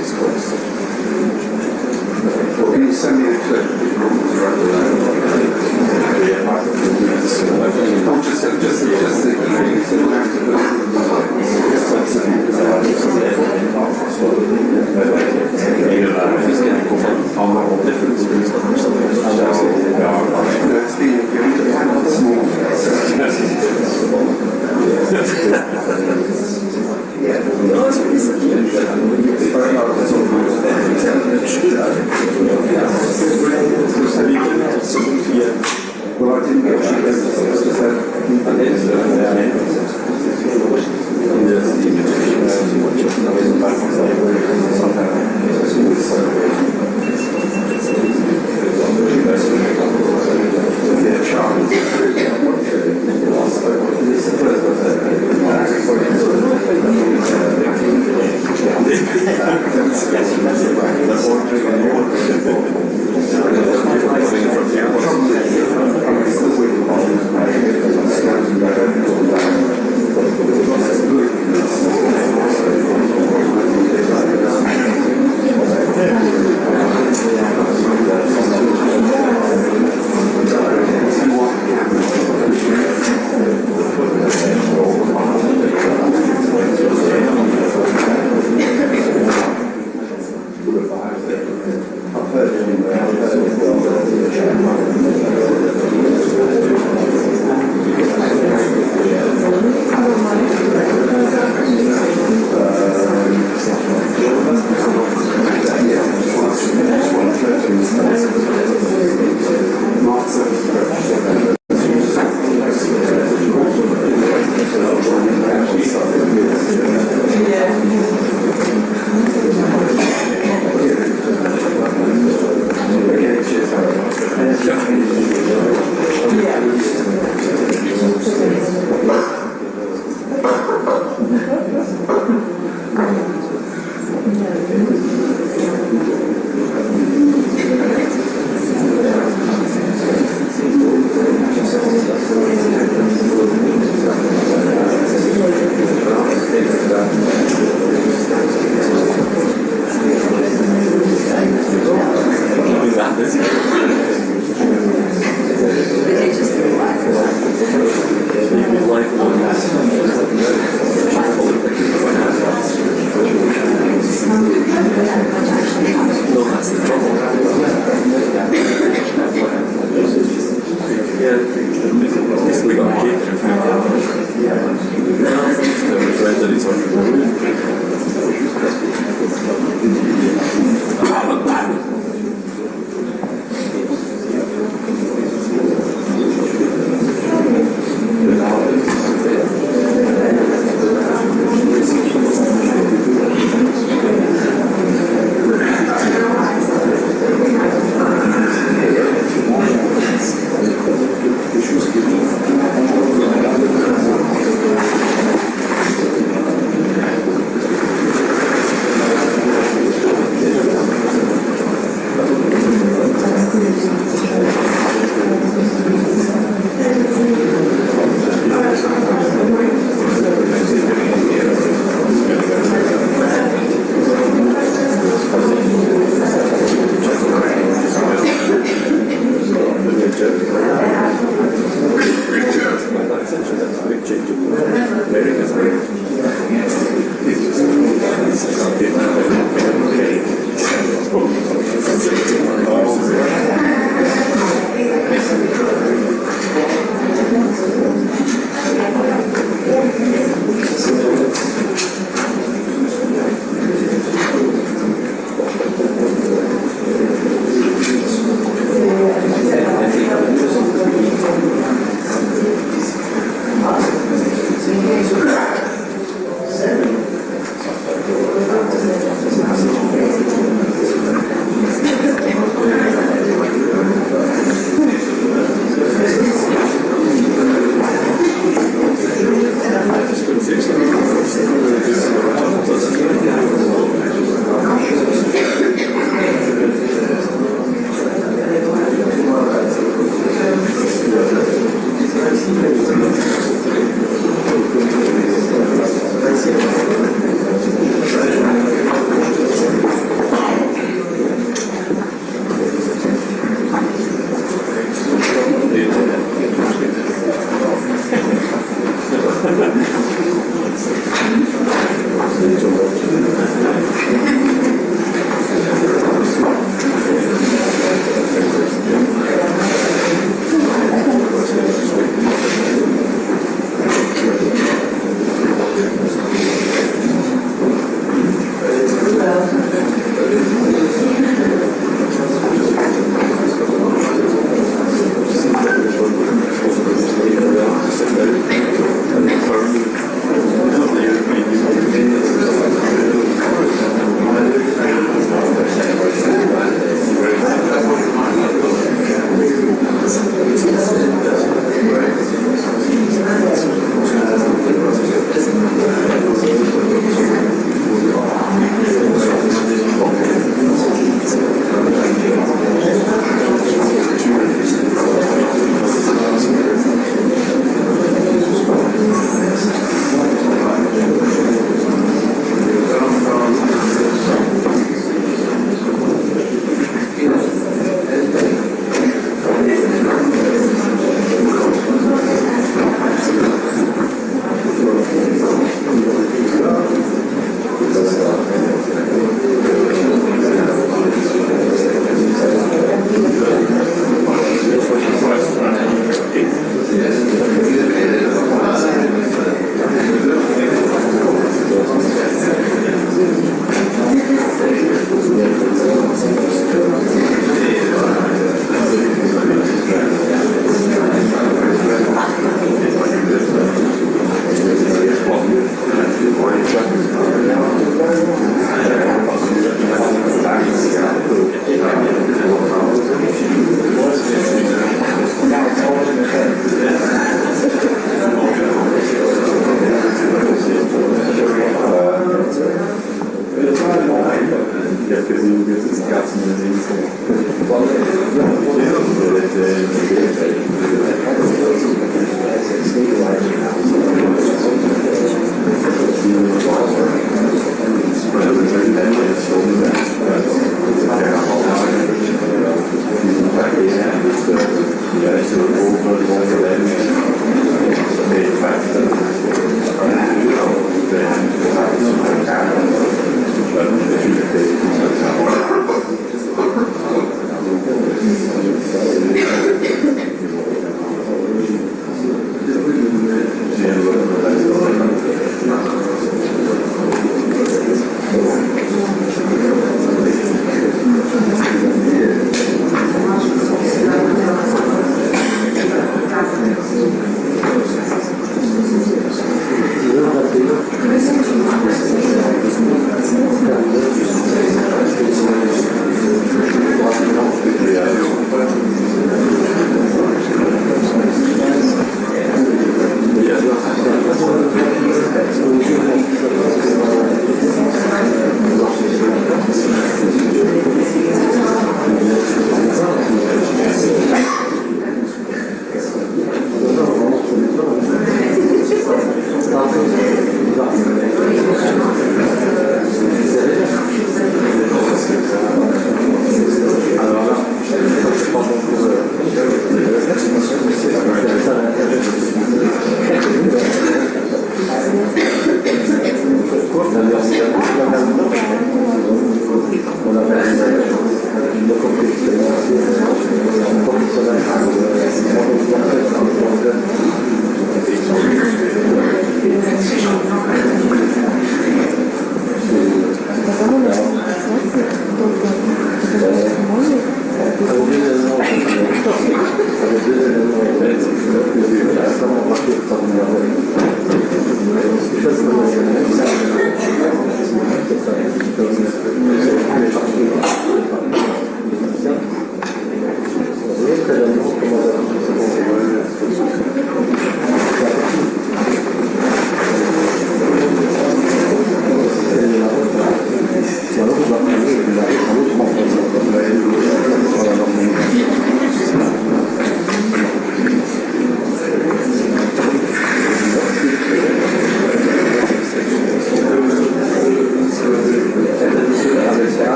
Can you send me the clip? Oh, just the Well, I didn't get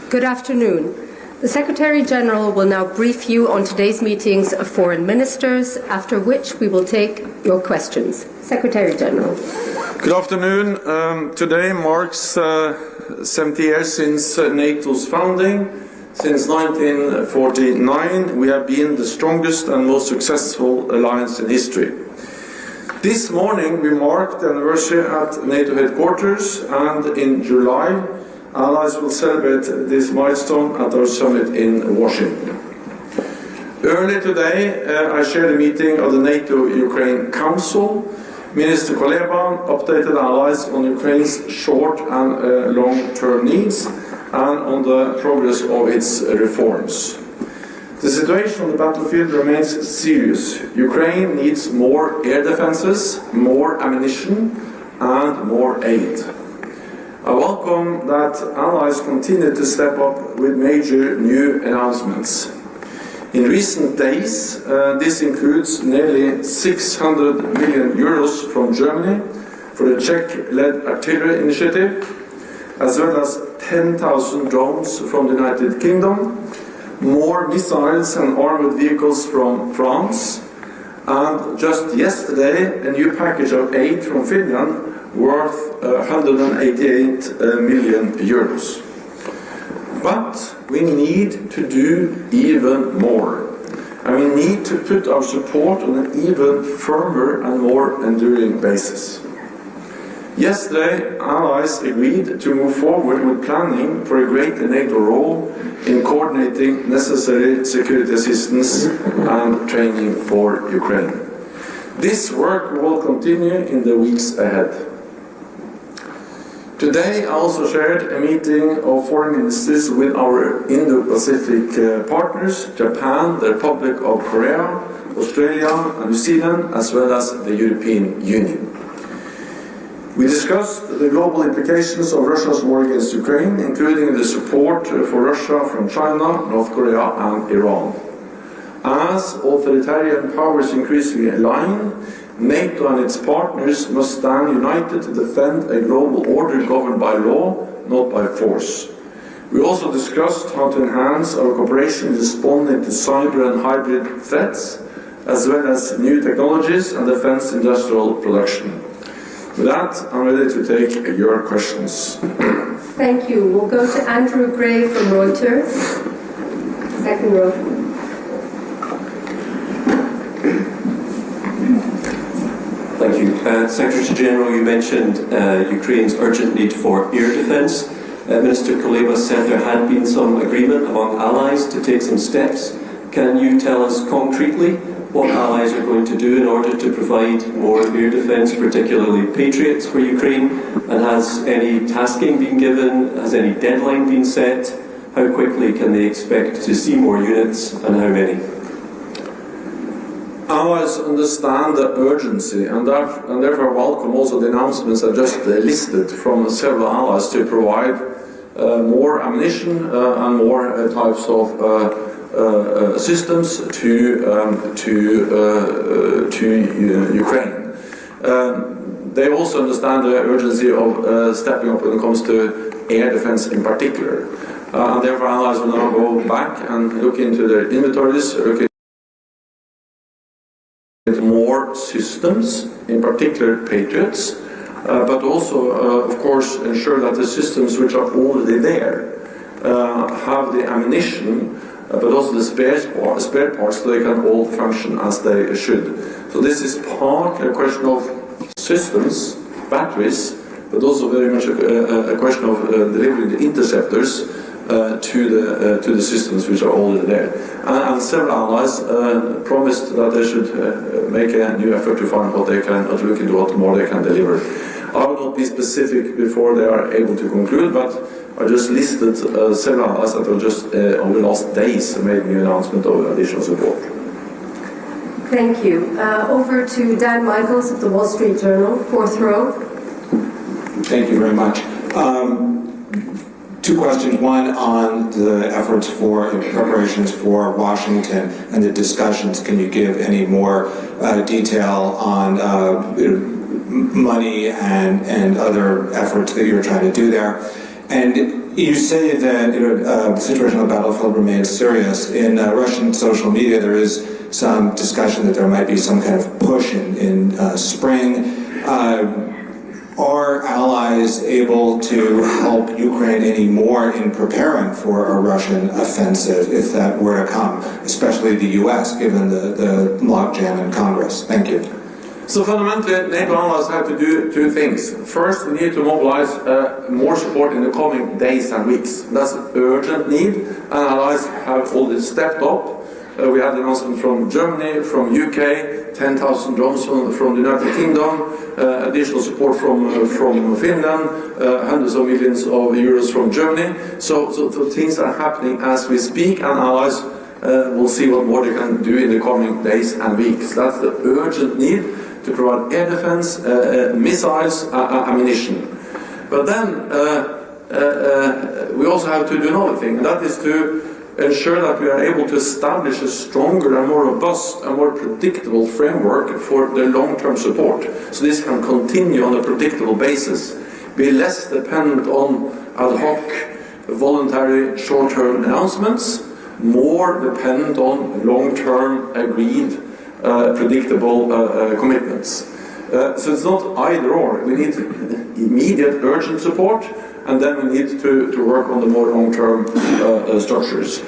Good afternoon. The Secretary-General will now brief you on today's meetings of foreign ministers, after which we will take your questions. Secretary-General. Good afternoon. Today marks 70 years since NATO's founding. Since 1949, we have been the strongest and most successful alliance in history. This morning, we marked the anniversary at NATO headquarters, and in July, allies will celebrate this milestone at our summit in Washington. Earlier today, I shared a meeting of the NATO-Ukraine Council. Minister Kuleba updated allies on Ukraine's short and long-term needs and on the progress of its reforms. The situation on the battlefield remains serious. Ukraine needs more air defenses, more ammunition, and more aid. I welcome that allies continue to step up with major new announcements. In recent days, this includes nearly 600 million euros from Germany for the Czech-led artillery initiative, as well as 10,000 drones from the United Kingdom, more missiles and armored vehicles from France, and just yesterday, a new package of aid from Finland worth 188 million euros. But we need to do even more. And we need to put our support on an even firmer and more enduring basis. Yesterday, allies agreed to move forward with planning for a greater NATO role in coordinating necessary security assistance and training for Ukraine. This work will continue in the weeks ahead. Today, I also shared a meeting of foreign ministers with our Indo-Pacific partners, Japan, the Republic of Korea, Australia, and New Zealand, as well as the European Union. We discussed the global implications of Russia's war against Ukraine, including the support for Russia from China, North Korea, and Iran. As authoritarian powers increasingly align, NATO and its partners must stand united to defend a global order governed by law, not by force. We also discussed how to enhance our cooperation in responding to cyber and hybrid threats, as well as new technologies and defense industrial production. With that, I'm ready to take your questions. Thank you. We'll go to Andrew Gray from Reuters. Second row. Thank you. Secretary-General, you mentioned Ukraine's urgent need for air defence. Minister Kuleba said there had been some agreement among allies to take some steps. Can you tell us concretely what allies are going to do in order to provide more air defence, particularly Patriots for Ukraine? And has any tasking been given? Has any deadline been set? How quickly can they expect to see more units, and how many? Allies understand the urgency and therefore welcome also the announcements I just listed from several allies to provide more ammunition and more types of systems to Ukraine. They also understand the urgency of stepping up when it comes to air defense in particular. And therefore allies will now go back and look into their inventories, look into more systems, in particular Patriots, but also, of course, ensure that the systems which are already there have the ammunition, but also the spare parts, so they can all function as they should. So this is partly a question of systems, batteries, but also very much a question of delivering the interceptors to the systems which are already there. And several allies promised that they should make a new effort to find what they can, or to look into what more they can deliver. I will not be specific before they are able to conclude, but I just listed several allies that have just over the last days made new announcement of additional support. Thank you. Over to Dan Michaels of the Wall Street Journal, fourth row. Thank you very much. Two questions. One on the efforts for preparations for Washington and the discussions. Can you give any more detail on money and other efforts that you're trying to do there? And you say that the situation on the battlefield remains serious. In Russian social media, there is some discussion that there might be some kind of push in spring. Are allies able to help Ukraine any more in preparing for a Russian offensive if that were to come, especially the U.S., given the logjam in Congress? Thank you. So fundamentally, NATO allies have to do two things. First, we need to mobilize more support in the coming days and weeks. That's an urgent need, and allies have already stepped up. We had an announcement from Germany, from UK, 10,000 drones from the United Kingdom, additional support from Finland, hundreds of millions of euros from Germany. So things are happening as we speak, and allies will see what more they can do in the coming days and weeks. That's the urgent need to provide air defense, missiles, ammunition. But then we also have to do another thing, and that is to ensure that we are able to establish a stronger and more robust and more predictable framework for the long-term support. So this can continue on a predictable basis, be less dependent on ad hoc, voluntary, short-term announcements, more dependent on long-term, agreed, predictable commitments. So it's not either or. We need immediate, urgent support, and then we need to work on the more long-term structures.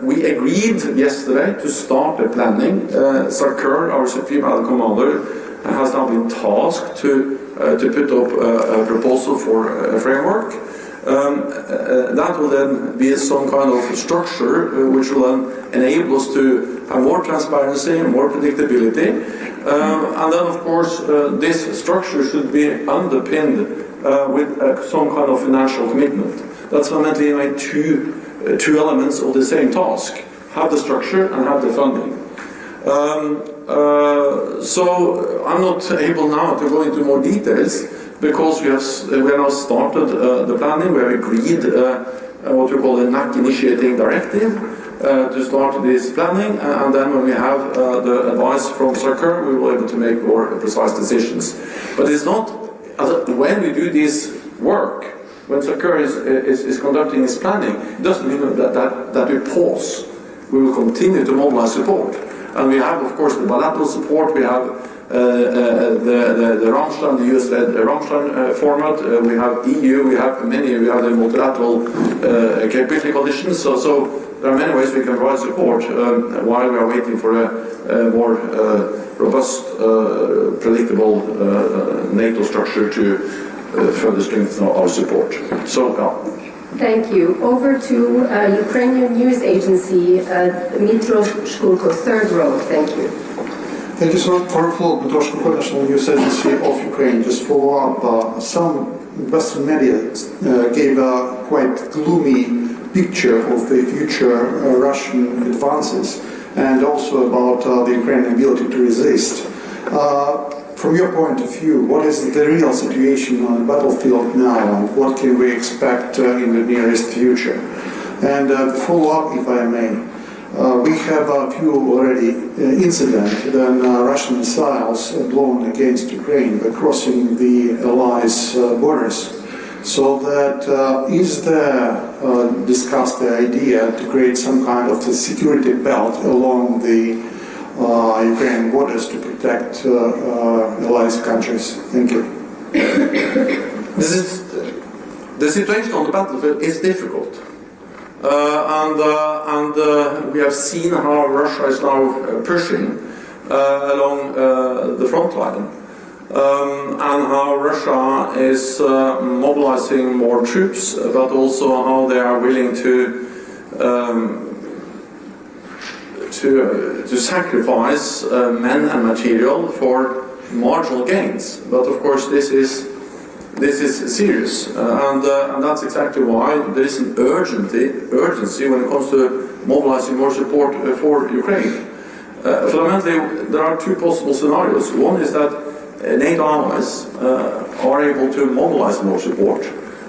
We agreed yesterday to start the planning. Zakor, our Supreme Allied Commander, has now been tasked to put up a proposal for a framework. That will then be some kind of structure which will then enable us to have more transparency, more predictability. And then, of course, this structure should be underpinned with some kind of financial commitment. That's fundamentally two elements of the same task: have the structure and have the funding. So I'm not able now to go into more details because we have now started the planning. We have agreed what we call the NAC initiating directive to start this planning, and then when we have the advice from Zakor, we will be able to make more precise decisions. But it's not when we do this work, when Zakor is conducting his planning, it doesn't mean that we pause. We will continue to mobilize support. And we have, of course, the bilateral support. We have the Ramstein, the US-led Ramstein format. We have EU. We have the multilateral capability coalitions. So there are many ways we can provide support while we are waiting for a more robust, predictable NATO structure to further strengthen our support. So, Thank you. Over to Ukrainian news agency, Dmytro Kuleba, third row. Thank you. Thank you so much for the floor, Dmytro Kuleba, National News Agency of Ukraine. Just follow up, some Western media gave a quite gloomy picture of the future Russian advances and also about the Ukrainian ability to resist. From your point of view, what is the real situation on the battlefield now and what can we expect in the nearest future? And to follow up, if I may, we have a few already incidents when Russian missiles blown against Ukraine by crossing the allies' borders. So that is there discussed the idea to create some kind of a security belt along the Ukrainian borders to protect allies countries? Thank you. The situation on the battlefield is difficult. And we have seen how Russia is now pushing along the front line, and how Russia is mobilizing more troops, but also how they are willing to sacrifice men and material for marginal gains. But of course, this is serious, and that's exactly why there is an urgency when it comes to mobilizing more support for Ukraine. Fundamentally, there are two possible scenarios. One is that NATO allies are able to mobilize more support,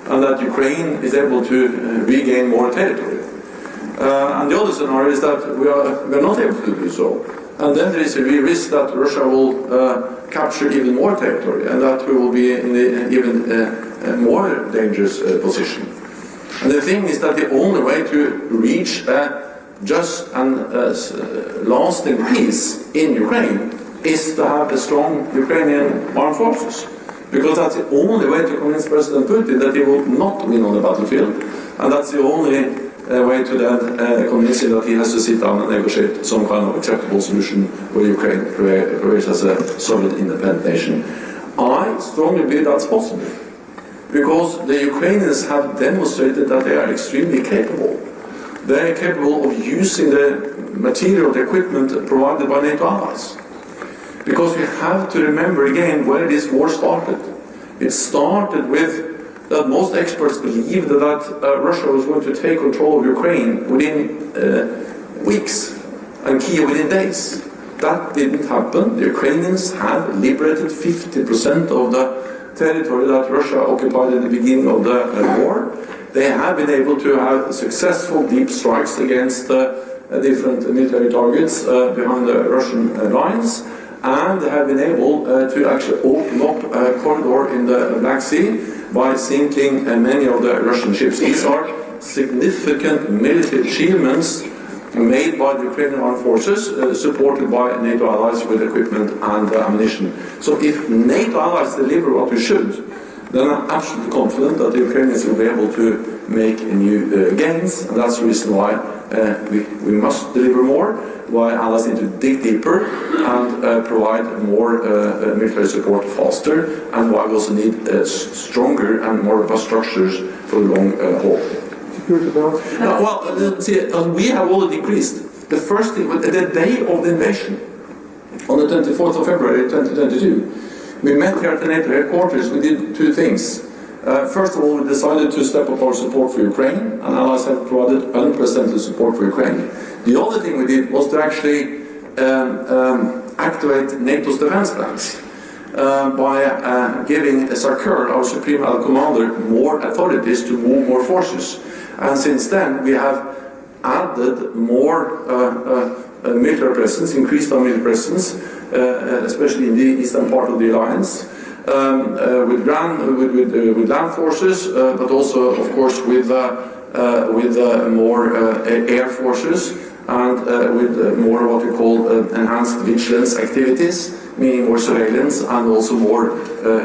and that Ukraine is able to regain more territory. And the other scenario is that we are not able to do so. And then there is a real risk that Russia will capture even more territory, and that we will be in an even more dangerous position. And the thing is that the only way to reach a just and lasting peace in Ukraine is to have a strong Ukrainian armed forces. Because that's the only way to convince President Putin that he will not win on the battlefield, and that's the only way to then convince him that he has to sit down and negotiate some kind of acceptable solution where Ukraine prevails as a solid independent nation. I strongly believe that's possible, because the Ukrainians have demonstrated that they are extremely capable. They are capable of using the material, the equipment provided by NATO allies. Because we have to remember again where this war started. It started with that most experts believed that Russia was going to take control of Ukraine within weeks and Kiev within days. That didn't happen. The Ukrainians have liberated 50% of the territory that Russia occupied at the beginning of the war. They have been able to have successful deep strikes against different military targets behind the Russian lines, and they have been able to actually open up a corridor in the Black Sea by sinking many of the Russian ships. These are significant military achievements made by the Ukrainian armed forces, supported by NATO allies with equipment and ammunition. So if NATO allies deliver what we should, then I'm absolutely confident that the Ukrainians will be able to make new gains, and that's the reason why we must deliver more, why allies need to dig deeper and provide more military support faster, and why we also need stronger and more robust structures for the long haul. We have already increased. The first thing, the day of the invasion, on the 24th of February 2022, we met here at the NATO headquarters. We did two things. First of all, we decided to step up our support for Ukraine, and allies have provided unprecedented support for Ukraine. The other thing we did was to actually activate NATO's defense plans by giving StopKor, our Supreme Allied Commander, more authorities to move more forces. And since then, we have added more military presence, increased our military presence, especially in the eastern part of the alliance, with land forces, but also, of course, with more air forces, and with more what we call enhanced vigilance activities, meaning more surveillance and also more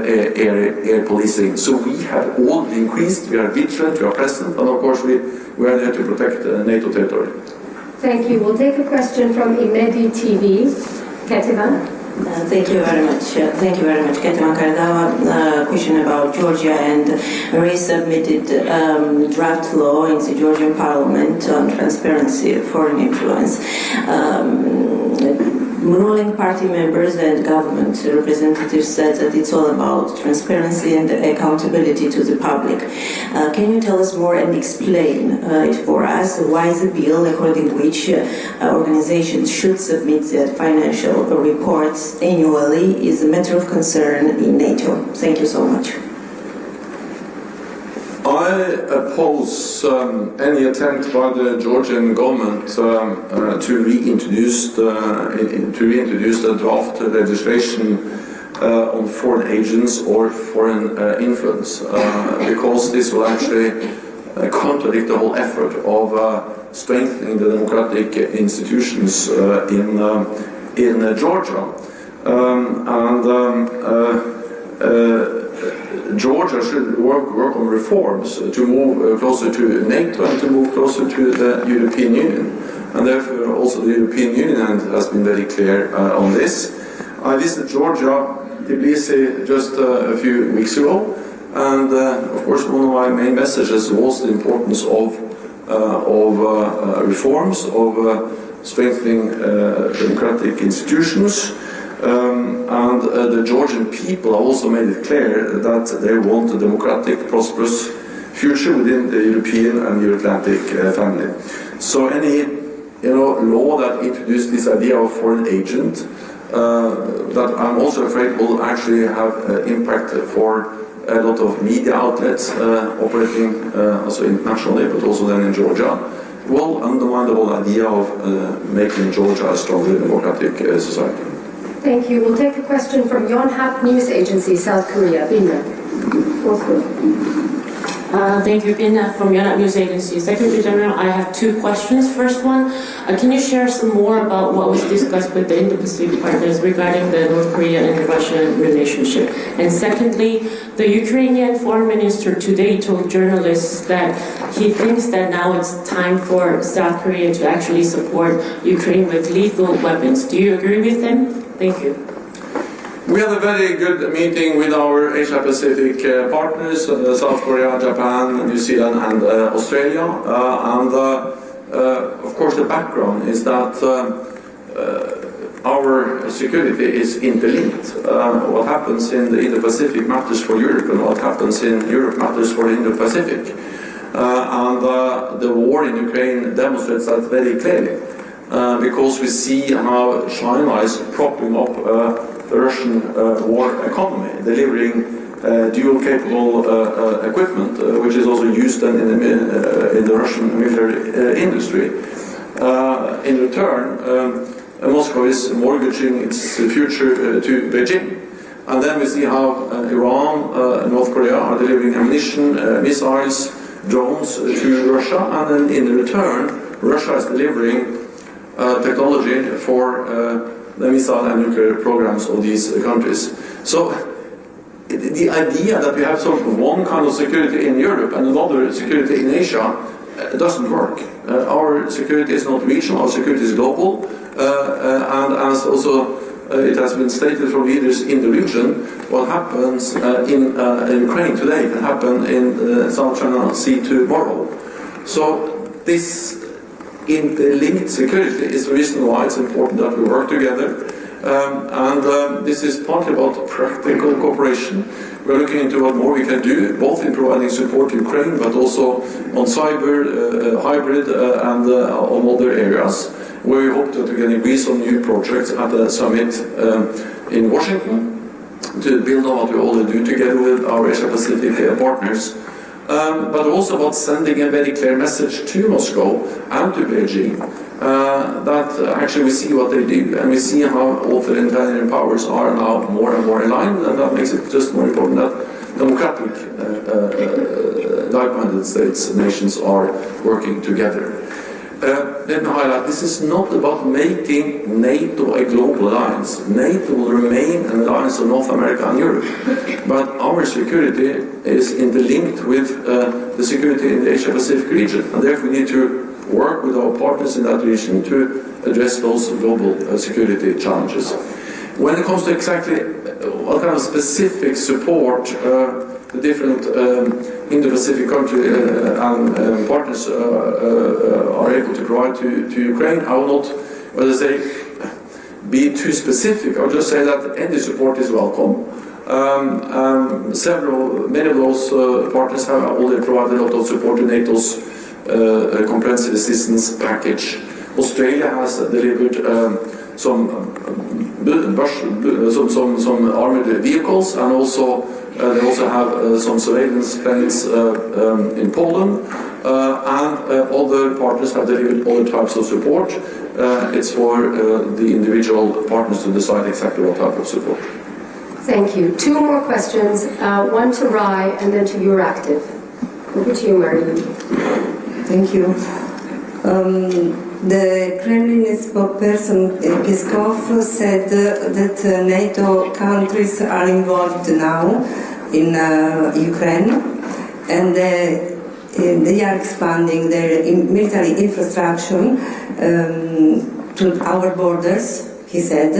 air policing. So we have all increased, we are vigilant, we are present, and of course we are there to protect NATO territory. Thank you. We'll take a question from Imedi TV. Ketiva. Thank you very much. Thank you very much, Ketima Kardava. Question about Georgia and resubmitted draft law in the Georgian parliament on transparency of foreign influence. Ruling party members and government representatives said that it's all about transparency and accountability to the public. Can you tell us more and explain it for us? Why the bill, according to which organizations should submit their financial reports annually, is a matter of concern in NATO? Thank you so much. I oppose any attempt by the Georgian government to reintroduce the draft legislation on foreign agents or foreign influence, because this will actually contradict the whole effort of strengthening the democratic institutions in Georgia. Georgia should work on reforms to move closer to NATO and to move closer to the European Union. And therefore also the European Union has been very clear on this. I visited Georgia, Tbilisi, just a few weeks ago, and of course one of my main messages was the importance of reforms, of strengthening democratic institutions. And the Georgian people also made it clear that they want a democratic, prosperous future within the European and Euro-Atlantic family. So any law that introduced this idea of foreign agent, that I'm also afraid will actually have impact for a lot of media outlets operating also internationally, but also then in Georgia, will undermine the whole idea of making Georgia a stronger democratic society. Thank you. We'll take a question from Yonhap News Agency, South Korea. Binna. Thank you, Binna from Yonhap News Agency. Secretary General, I have two questions. First one, can you share some more about what was discussed with the Indo-Pacific partners regarding the North Korea and Russia relationship? And secondly, the Ukrainian foreign minister today told journalists that he thinks that now it's time for South Korea to actually support Ukraine with lethal weapons. Do you agree with him? Thank you. We had a very good meeting with our Asia-Pacific partners, South Korea, Japan, New Zealand and Australia. Of course the background is that our security is interlinked. What happens in the Indo-Pacific matters for Europe, and what happens in Europe matters for the Indo-Pacific. The war in Ukraine demonstrates that very clearly, because we see how China is propping up the Russian war economy, delivering dual-capable equipment, which is also used in the Russian military industry. In return, Moscow is mortgaging its future to Beijing. And then we see how Iran, North Korea are delivering ammunition, missiles, drones to Russia, and then in return, Russia is delivering technology for the missile and nuclear programs of these countries. So the idea that we have sort of one kind of security in Europe and another security in Asia doesn't work. Our security is not regional, our security is global, and as also it has been stated from leaders in the region, what happens in Ukraine today can happen in South China Sea tomorrow. So this interlinked security is the reason why it's important that we work together. This is partly about practical cooperation. We're looking into what more we can do, both in providing support to Ukraine, but also on cyber, hybrid, and on other areas, where we hope to get agreed on new projects at the summit in Washington to build on what we already do together with our Asia-Pacific partners. But also about sending a very clear message to Moscow and to Beijing that actually we see what they do, and we see how authoritarian powers are now more and more aligned, and that makes it just more important that democratic, like-minded states, nations are working together. Let me highlight, this is not about making NATO a global alliance. NATO will remain an alliance of North America and Europe. But our security is interlinked with the security in the Asia-Pacific region. And therefore we need to work with our partners in that region to address those global security challenges. When it comes to exactly what kind of specific support the different Indo-Pacific countries and partners are able to provide to Ukraine, I will not, be too specific. I'll just say that any support is welcome. Many of those partners have already provided a lot of support to NATO's comprehensive assistance package. Australia has delivered some armored vehicles, and also they also have some surveillance planes in Poland, and other partners have delivered other types of support. It's for the individual partners to decide exactly what type of support. Thank you. Two more questions, one to Rai and then to Euractiv. Over to you, Marie. Thank you. The Kremlin spokesperson Peskov said that NATO countries are involved now in Ukraine, and they are expanding their military infrastructure to our borders, he said.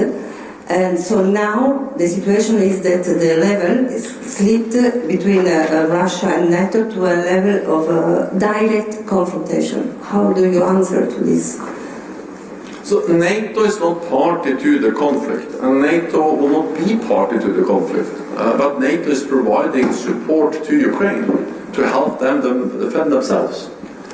And so now the situation is that the level is slipped between Russia and NATO to a level of direct confrontation. How do you answer to this? So NATO is not party to the conflict, and NATO will not be party to the conflict. But NATO is providing support to Ukraine to help them defend themselves.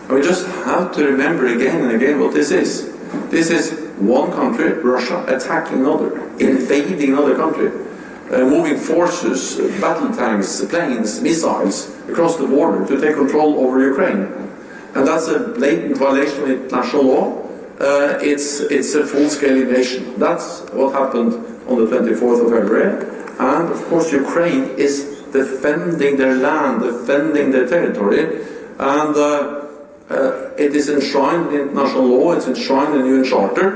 And we just have to remember again and again what this is. This is one country, Russia, attacking another, invading another country, moving forces, battle tanks, planes, missiles across the border to take control over Ukraine. And that's a blatant violation of international law. It's a full-scale invasion. That's what happened on the 24th of February. And of course Ukraine is defending their land, defending their territory, and it is enshrined in international law, it's enshrined in the UN Charter,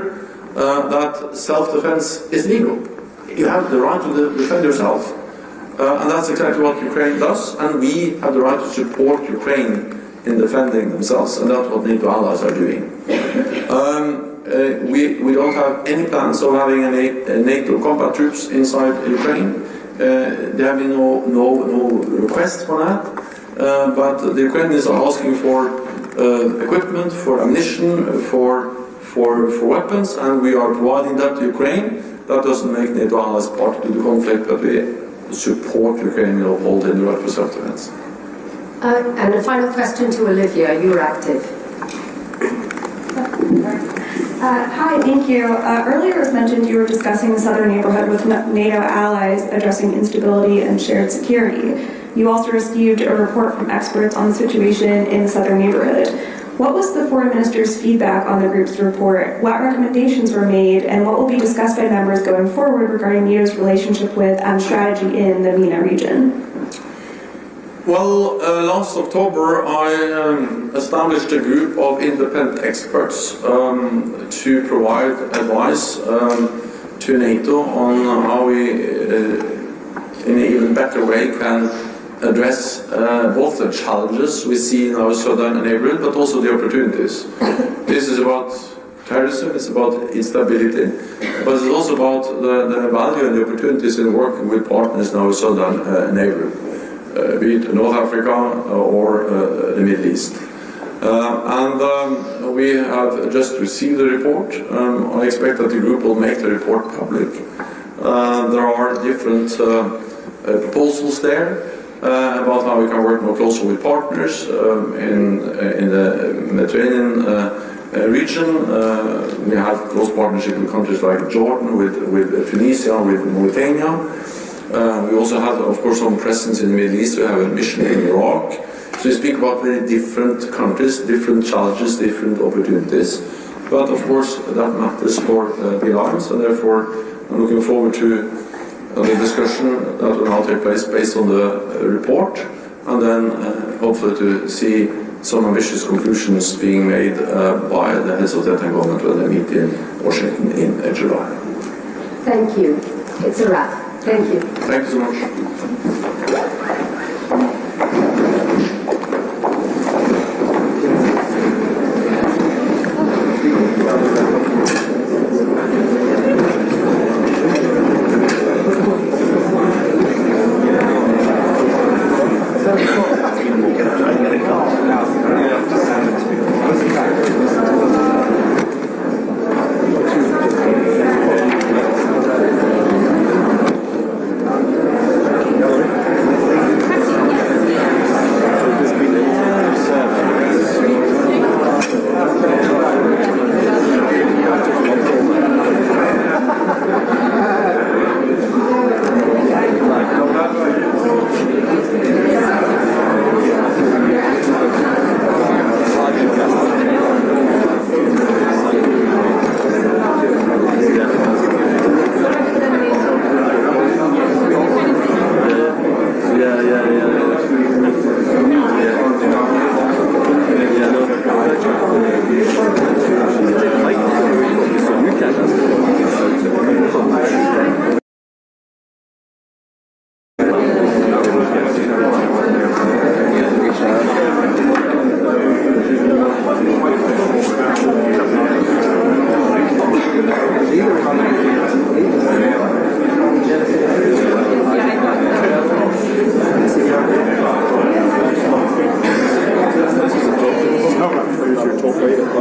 that self-defense is legal. You have the right to defend yourself. And that's exactly what Ukraine does, and we have the right to support Ukraine in defending themselves, and that's what NATO allies are doing. We don't have any plans of having any NATO combat troops inside Ukraine. There have been no requests for that, but the Ukrainians are asking for equipment, for ammunition, for weapons, and we are providing that to Ukraine. That doesn't make NATO allies part of the conflict, but we support Ukraine in upholding the right for self-defense. And a final question to Olivia, Euractiv. Hi, thank you. Earlier it was mentioned you were discussing the southern neighborhood with NATO allies addressing instability and shared security. You also received a report from experts on the situation in the southern neighborhood. What was the foreign minister's feedback on the group's report? What recommendations were made, and what will be discussed by members going forward regarding NATO's relationship with and strategy in the MENA region? Well, last October I established a group of independent experts to provide advice to NATO on how we, in an even better way, can address both the challenges we see in our southern neighborhood, but also the opportunities. This is about terrorism, it's about instability, but it's also about the value and the opportunities in working with partners in our southern neighborhood, be it North Africa or the Middle East. We have just received the report. I expect that the group will make the report public. There are different proposals there about how we can work more closely with partners in the Mediterranean region. We have close partnership with countries like Jordan, with Tunisia, with Mauritania. We also have, of course, some presence in the Middle East. We have a mission in Iraq. So we speak about very different countries, different challenges, different opportunities. But of course, that matters for the alliance, and therefore I'm looking forward to the discussion that will now take place based on the report, and then hopefully to see some ambitious conclusions being made by the heads of the government when they meet in Washington in July. Thank you. It's a wrap. Thank you. Thank you so much. Audio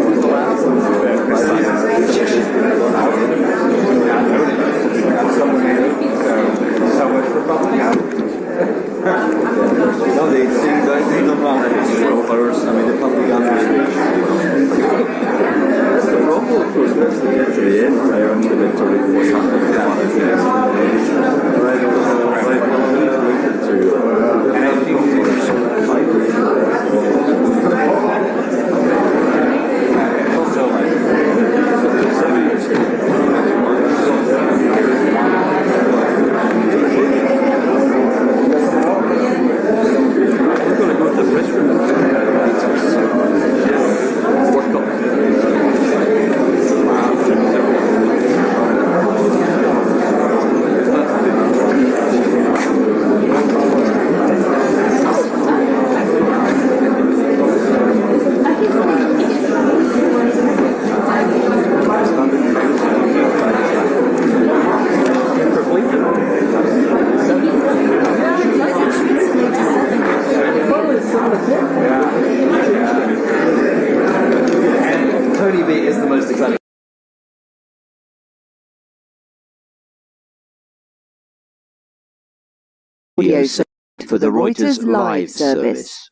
for the Reuters live service.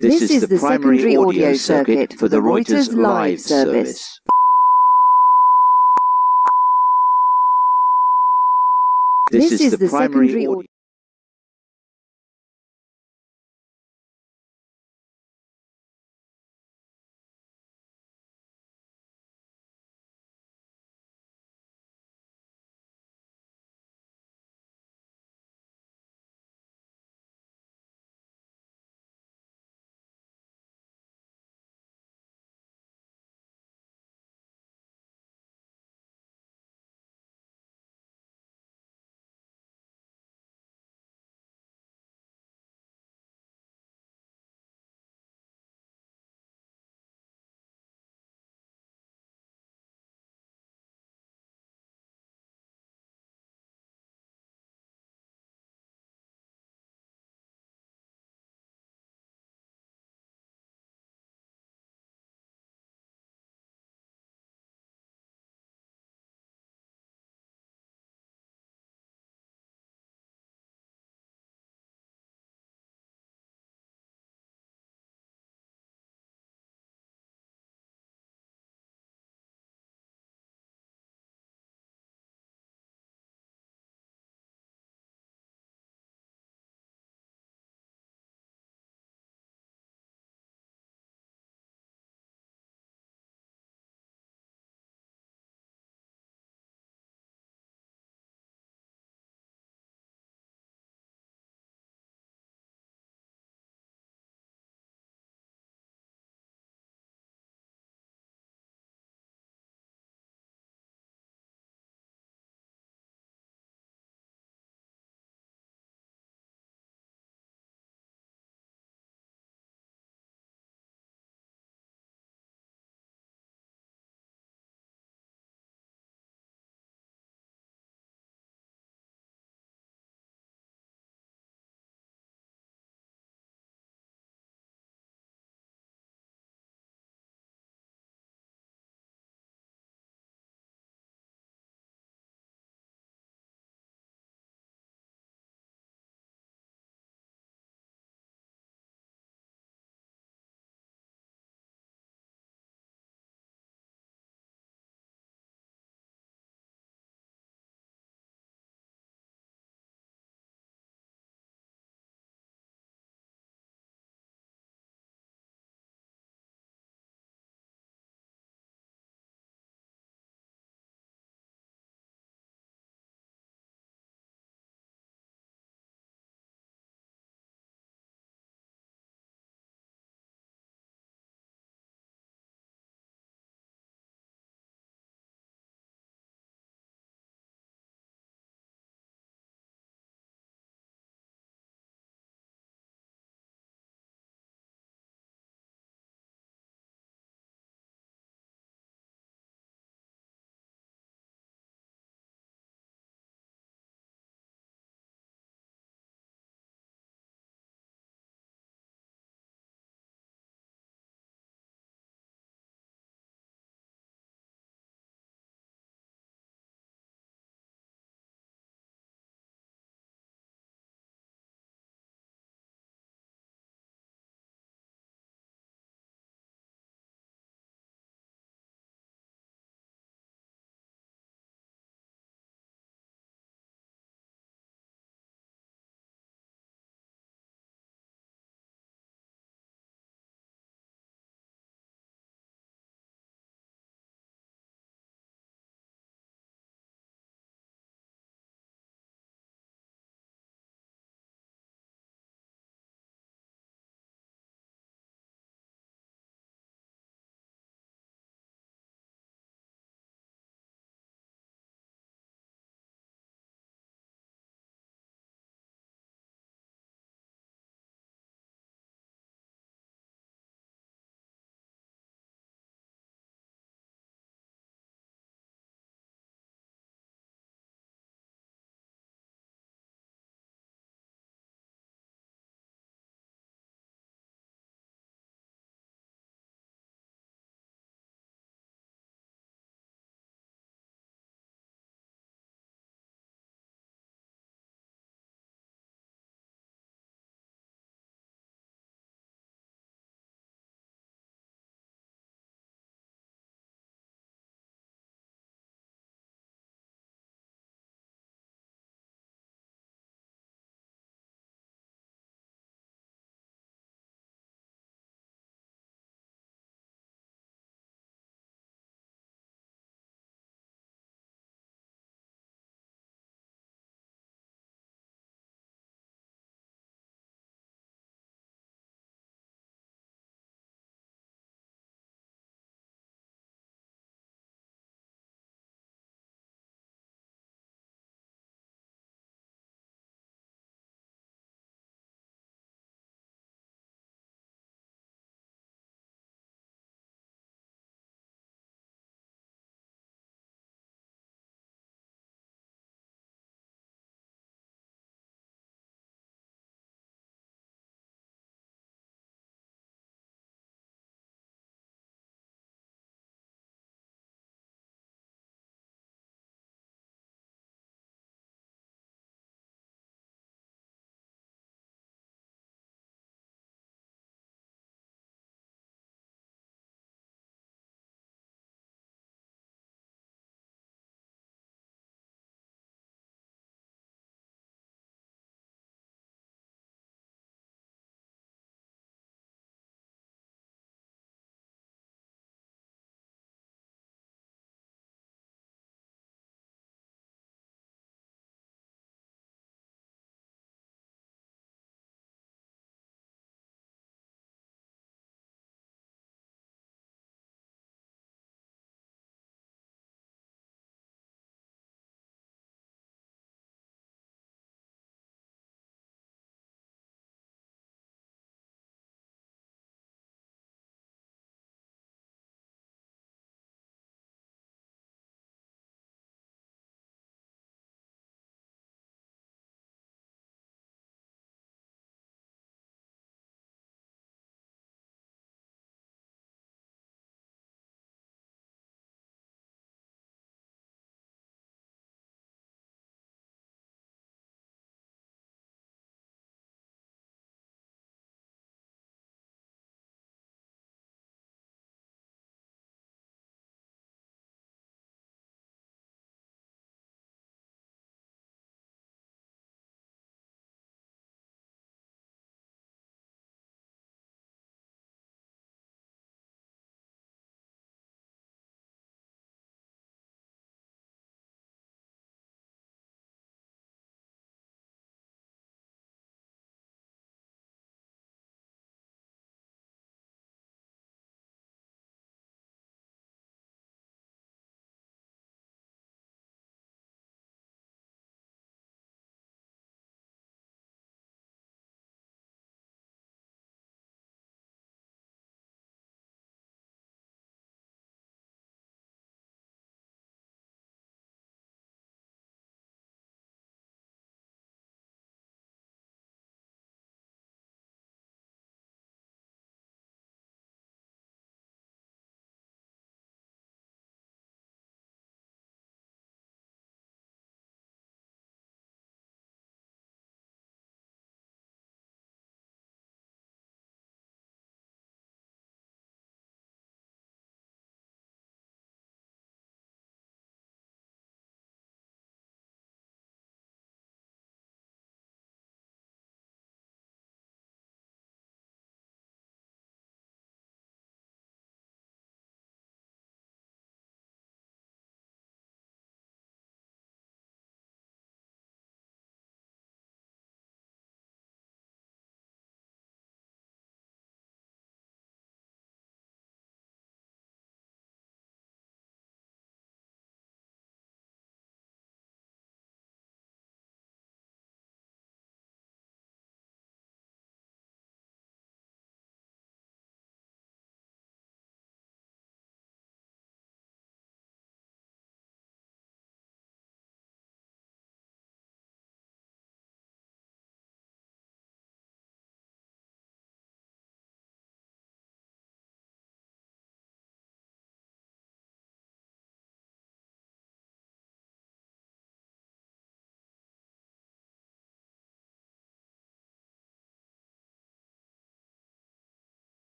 This is the primary audio circuit for the Reuters live service. This is the primary audio